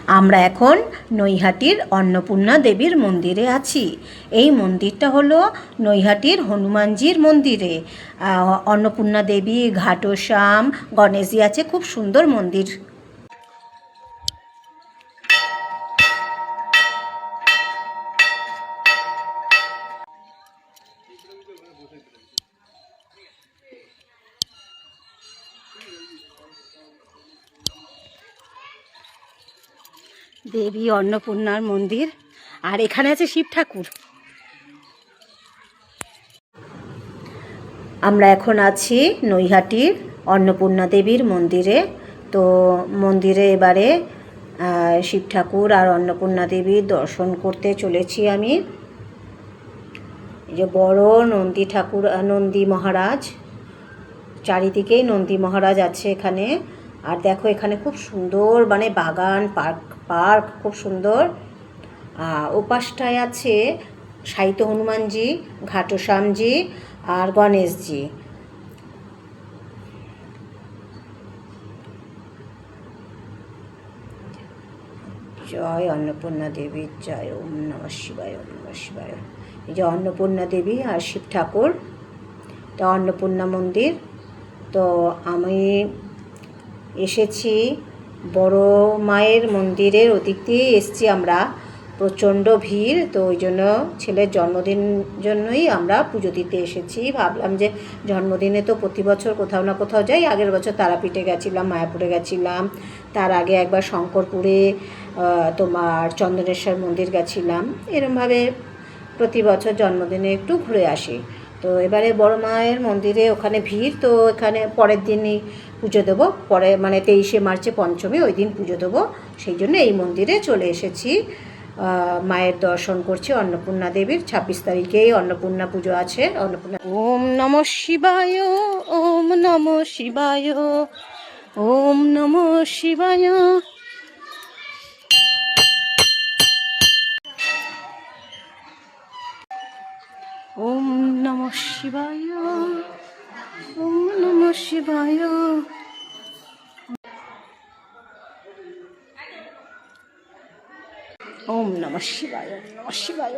আমরা এখন নৈহাটির অন্নপূর্ণা দেবীর মন্দিরে আছি। এই মন্দিরটা হলো নৈহাটির হনুমানজির মন্দিরে। অন্নপূর্ণা দেবী, ঘাটশ্যাম, গণেশজি আছে, খুব সুন্দর মন্দির। দেবী অন্নপূর্ণার মন্দির, আর এখানে আছে শিব ঠাকুর। আমরা এখন আছি নৈহাটির অন্নপূর্ণা দেবীর মন্দিরে। তো মন্দিরে এবারে শিব ঠাকুর আর অন্নপূর্ণা দেবীর দর্শন করতে চলেছি আমি। এই যে বড় নন্দী ঠাকুর, নন্দী মহারাজ, চারিদিকেই নন্দী মহারাজ আছে এখানে। আর দেখো এখানে খুব সুন্দর মানে বাগান, পার্ক খুব সুন্দর। ওপাশটায় আছে সাহিত্য হনুমানজি, ঘাটশ্যামজি আর গণেশজি। জয় অন্নপূর্ণা দেবীর জয়, ওম নমঃ শিবায়, ওম নমঃ শিবায়। এই যে অন্নপূর্ণা দেবী আর শিব ঠাকুর, এটা অন্নপূর্ণা মন্দির। তো আমি এসেছি বড় মায়ের মন্দিরের ওদিক দিয়ে এসছি আমরা। প্রচণ্ড ভিড়, তো ওই জন্য ছেলের জন্মদিন জন্যই আমরা পুজো দিতে এসেছি। ভাবলাম যে জন্মদিনে তো প্রতি বছর কোথাও না কোথাও যাই। আগের বছর তারাপীঠে গেছিলাম, মায়াপুরে গেছিলাম, তার আগে একবার শঙ্করপুরে তোমার চন্দনেশ্বর মন্দির গেছিলাম। এরমভাবে প্রতি বছর জন্মদিনে একটু ঘুরে আসি। তো এবারে বড় মায়ের মন্দিরে ওখানে ভিড়, তো এখানে পরের দিনই পুজো দেবো, পরে মানে 23শে মার্চে পঞ্চমী, ওই দিন পুজো দেবো। সেই জন্য এই মন্দিরে চলে এসেছি, মায়ের দর্শন করছি অন্নপূর্ণা দেবীর। 26 তারিখেই অন্নপূর্ণা পুজো আছে। অন্নপূর্ণা। ওম নমঃ শিবায়, ওম নমঃ শিবায়, ওম নমঃ শিবায়। ওম নমঃ শিবায়, ওম নমঃ শিবায়। ওম নমঃ শিবায়, ওম নমঃ শিবায়।